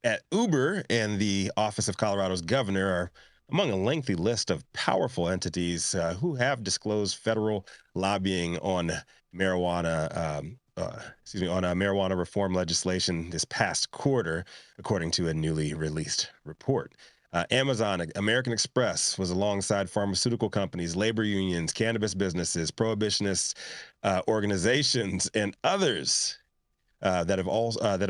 at Uber and the Office of Colorado's governor are among a lengthy list of powerful entities who have disclosed federal lobbying on marijuana reform legislation this past quarter, according to a newly released report. Amazon, American Express was alongside pharmaceutical companies, labor unions, cannabis businesses, prohibitionists, organizations, and others that have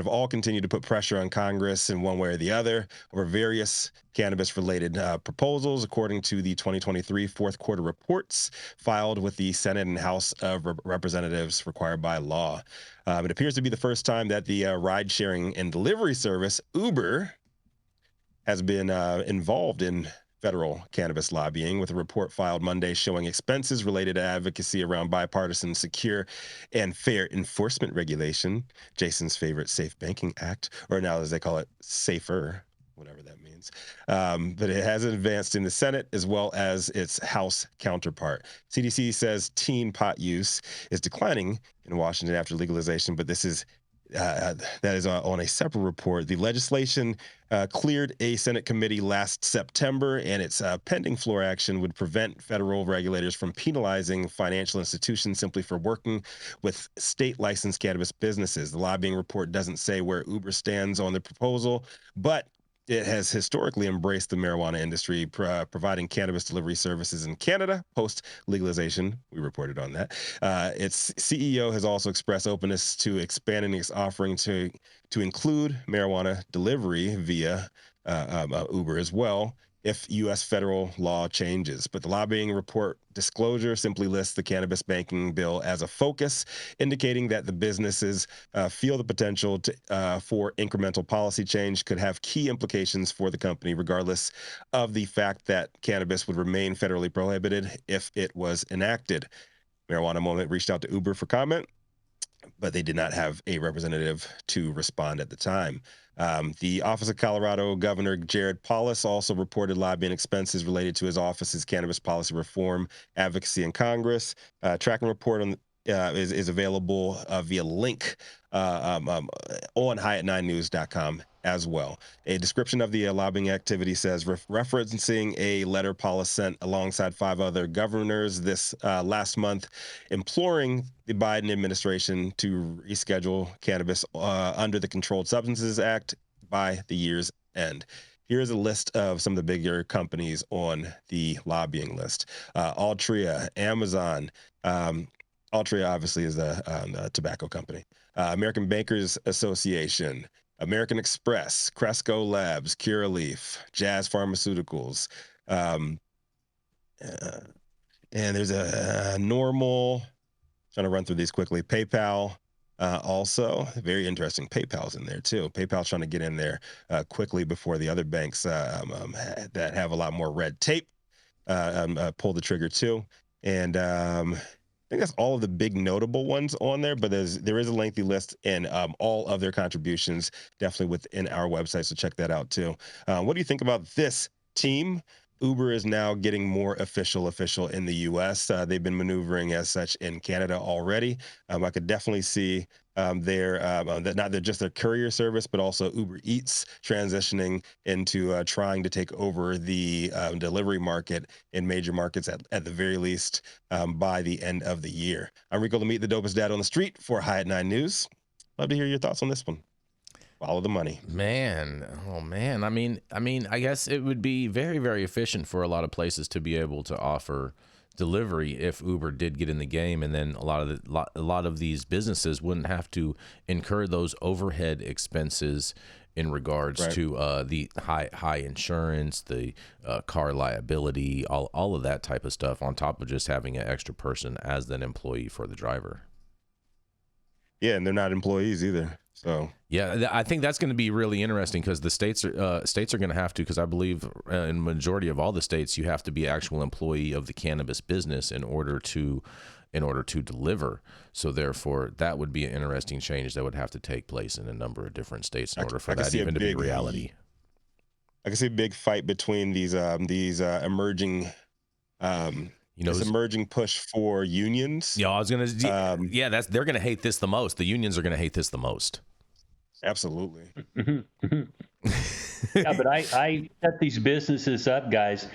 all continued to put pressure on Congress in one way or the other over various cannabis-related proposals, according to the 2023 fourth quarter reports filed with the Senate and House of Representatives required by law. It appears to be the first time that the ride-sharing and delivery service Uber has been involved in federal cannabis lobbying, with a report filed Monday showing expenses related to advocacy around bipartisan, secure, and fair enforcement regulation, Jason's favorite Safe Banking Act, or now as they call it, Safer, whatever that means. But it has advanced in the Senate as well as its House counterpart. CDC says teen pot use is declining in Washington after legalization, but this is that is on a separate report. The legislation cleared a Senate committee last September, and its pending floor action would prevent federal regulators from penalizing financial institutions simply for working with state licensed cannabis businesses. The lobbying report doesn't say where Uber stands on the proposal, but it has historically embraced the marijuana industry, providing cannabis delivery services in Canada post legalization. We reported on that. Its CEO has also expressed openness to expanding its offering to include marijuana delivery via Uber as well, if U.S. federal law changes. But the lobbying report disclosure simply lists the cannabis banking bill as a focus, indicating that the businesses feel the potential for incremental policy change could have key implications for the company, regardless of the fact that cannabis would remain federally prohibited if it was enacted. Marijuana Moment reached out to Uber for comment, but they did not have a representative to respond at the time. The Office of Colorado Governor Jared Polis also reported lobbying expenses related to his office's cannabis policy reform advocacy in Congress. Tracking report is available via link on high9news.com as well. A description of the lobbying activity says, referencing a letter Paula sent alongside 5 other governors this last month, imploring the Biden administration to reschedule cannabis under the Controlled Substances Act by the year's end. Here's a list of some of the bigger companies on the lobbying list. Altria, Amazon. Altria obviously is a tobacco company. American Bankers Association, American Express, Cresco Labs, Curaleaf, Jazz Pharmaceuticals, and there's a normal. Trying to run through these quickly. PayPal, also very interesting. PayPal's in there too. PayPal's trying to get in there quickly before the other banks that have a lot more red tape pull the trigger too. And I think that's all of the big notable ones on there, but there is a lengthy list, and all of their contributions definitely within our website, so check that out too. What do you think about this team? Uber is now getting more official in the U.S. They've been maneuvering as such in Canada already. I could definitely see that not just their courier service, but also Uber Eats transitioning into trying to take over the delivery market in major markets at the very least by the end of the year. I'm Rico Lamitte, the dopest dad on the street for High at 9 News. Love to hear your thoughts on this one. Follow the money. Man, oh man. I mean, I guess it would be very, very efficient for a lot of places to be able to offer delivery if Uber did get in the game, and then a lot of these businesses wouldn't have to incur those overhead expenses in regards to the high insurance, the car liability, all of that type of stuff, on top of just having an extra person as an employee for the driver. Yeah, and they're not employees either. So yeah, I think that's going to be really interesting, because the states are going to have to, because I believe in majority of all the states, you have to be an actual employee of the cannabis business in order to deliver. So therefore, that would be an interesting change that would have to take place in a number of different states in order for that even to be reality. I can see a big fight between these emerging. This emerging push for unions. Yeah, I was gonna. They're gonna hate this the most. The unions are gonna hate this the most. Absolutely. Yeah, but I set these businesses up, guys,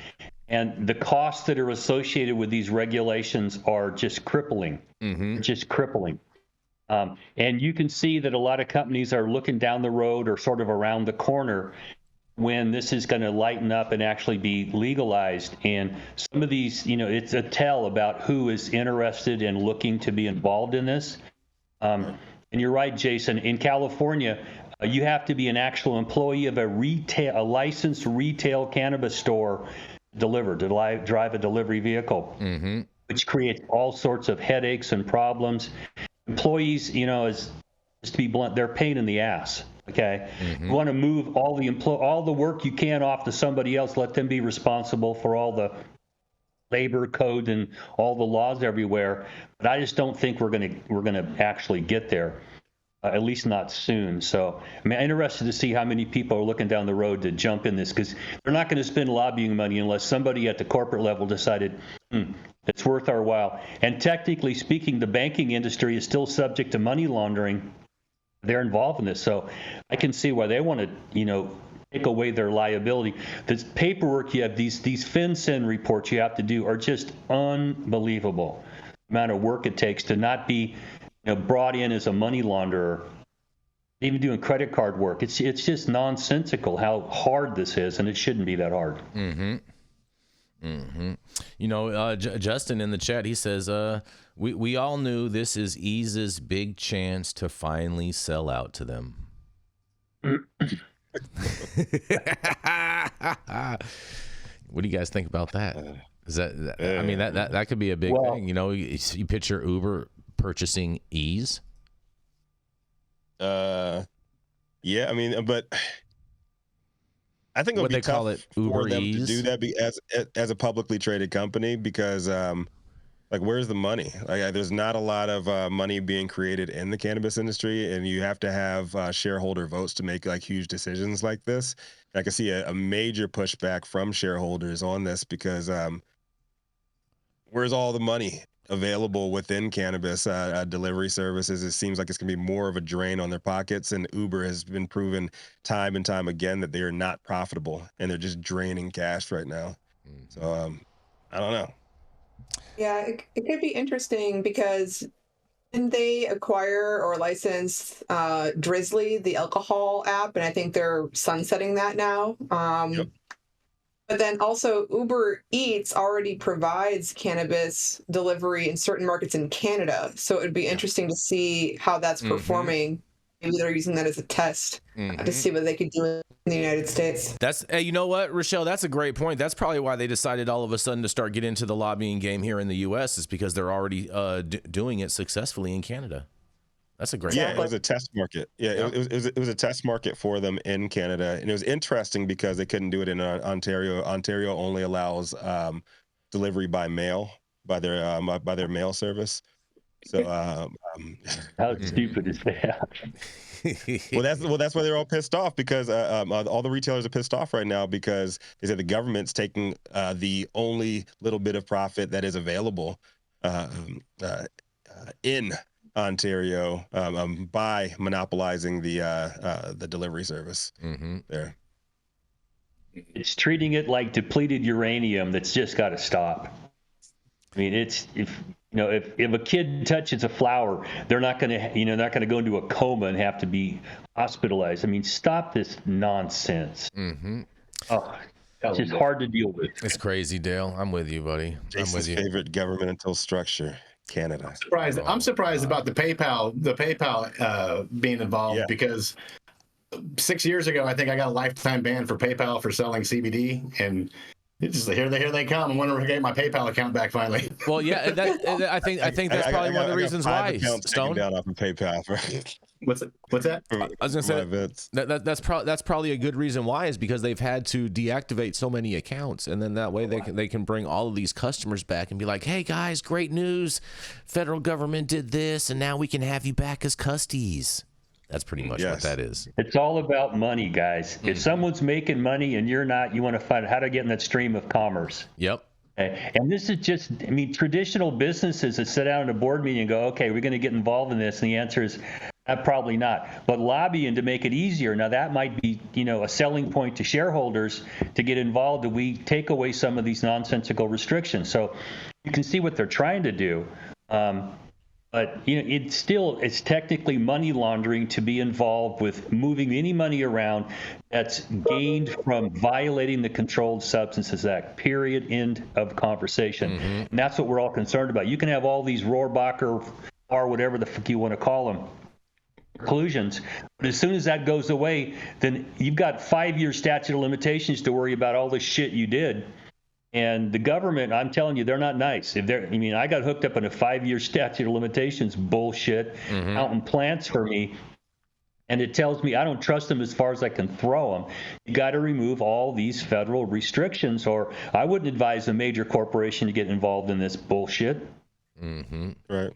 and the costs that are associated with these regulations are just crippling. Just crippling. And you can see that a lot of companies are looking down the road or sort of around the corner when this is going to lighten up and actually be legalized. And some of these, it's a tell about who is interested in looking to be involved in this. And you're right, Jason. In California, you have to be an actual employee of a licensed retail cannabis store to drive a delivery vehicle, which creates all sorts of headaches and problems. Employees, is to be blunt, they're a pain in the ass. Okay, you want to move all the work you can off to somebody else. Let them be responsible for all the labor code and all the laws everywhere. But I just don't think we're gonna actually get there, at least not soon. So I'm interested to see how many people are looking down the road to jump in this, because they're not going to spend lobbying money unless somebody at the corporate level decided it's worth our while. And technically speaking, the banking industry is still subject to money laundering. They're involved in this, so I can see why they want to, take away their liability. This paperwork you have, these FinCEN reports you have to do are just unbelievable. The amount of work it takes to not be, brought in as a money launderer, even doing credit card work. It's just nonsensical how hard this is, and it shouldn't be that hard. Justin in the chat, he says, we all knew this is Ease's big chance to finally sell out to them. What do you guys think about that? Is that I mean, that could be a big thing. You picture Uber purchasing Ease. Yeah, I mean, but I think it would be tough for them to do that as a publicly traded company, because where's the money? There's not a lot of money being created in the cannabis industry, and you have to have shareholder votes to make huge decisions like this. And I can see a major pushback from shareholders on this, because where's all the money available within cannabis delivery services? It seems like it's going to be more of a drain on their pockets, and Uber has been proven time and time again that they are not profitable, and they're just draining cash right now. So I don't know. Yeah, it could be interesting, because didn't they acquire or license Drizzly, the alcohol app, and I think they're sunsetting that now. Yep. But then also Uber Eats already provides cannabis delivery in certain markets in Canada. So it would be interesting to see how that's performing. Maybe they're using that as a test to see what they could do in the United States. You know what, Rachelle, that's a great point. That's probably why they decided all of a sudden to start getting into the lobbying game here in the U.S. is because they're already doing it successfully in Canada. That's a great point. It was a test market. It was a test market for them in Canada, and it was interesting because they couldn't do it in Ontario. Ontario only allows delivery by mail, by their mail service. So how stupid is that? That's why they're all pissed off, because all the retailers are pissed off right now, because they said the government's taking the only little bit of profit that is available in Ontario by monopolizing the delivery service there. It's treating it like depleted uranium that's just got to stop. I mean, if a kid touches a flower, they're not going to go into a coma and have to be hospitalized. I mean, stop this nonsense. Oh, it's just hard to deal with. It's crazy, Dale. I'm with you, buddy. Jason's I'm with you. Favorite governmental structure, Canada. I'm surprised about the PayPal being involved, because 6 years ago, I think I got a lifetime ban for PayPal for selling CBD, and it's just here they come. I'm wondering if I get my PayPal account back finally. Well, yeah, I think that's probably one of the reasons why. Stone down off of PayPal. What's that? I was gonna say that's probably a good reason why, is because they've had to deactivate so many accounts, and then that way they can bring all of these customers back and be like, hey guys, great news, federal government did this, and now we can have you back as custies. That's pretty much what that is. It's all about money, guys. If someone's making money and you're not, you want to find out how to get in that stream of commerce. Yep. And this is just, traditional businesses that sit down in a board meeting and go, okay, we're going to get involved in this. And the answer is, Probably not. But lobbying to make it easier. Now that might be, a selling point to shareholders to get involved. That we take away some of these nonsensical restrictions. So you can see what they're trying to do. But it's technically money laundering to be involved with moving any money around that's gained from violating the Controlled Substances Act. Period. End of conversation. And that's what we're all concerned about. You can have all these Rohrabacher or whatever the fuck you want to call them conclusions, but as soon as that goes away, then you've got 5-year statute of limitations to worry about all this shit you did. And the government, I'm telling you, they're not nice. I got hooked up in a 5-year statute of limitations bullshit out in plants for me. And it tells me I don't trust them as far as I can throw them. You got to remove all these federal restrictions, or I wouldn't advise a major corporation to get involved in this bullshit. Right.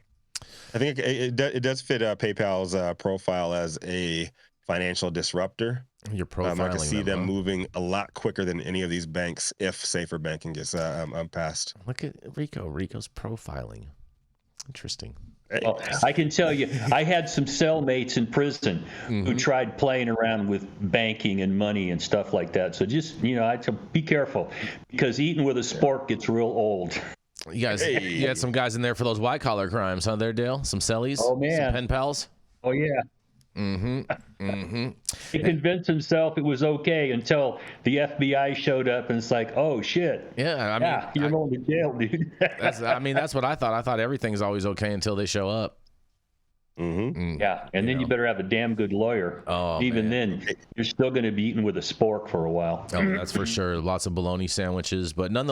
I think it does fit PayPal's profile as a financial disruptor. You're profiling I can see them huh? moving a lot quicker than any of these banks if safer banking gets passed. Look at Rico's profiling. Interesting. Well, I can tell you, I had some cellmates in prison who tried playing around with banking and money and stuff like that. So just, I'd say be careful, because eating with a spork gets real old. You guys, you had some guys in there for those white collar crimes, huh? There, Dale. Some cellies. Oh man. Some pen pals. Oh yeah. He convinced himself it was okay until the FBI showed up, and it's like, oh shit. Yeah, you're going to jail, dude. That's what I thought. I thought everything's always okay until they show up. Yeah, and then you better have a damn good lawyer. Even then, you're still going to be eating with a spork for a while. Oh, that's for sure. Lots of bologna sandwiches, but nonetheless.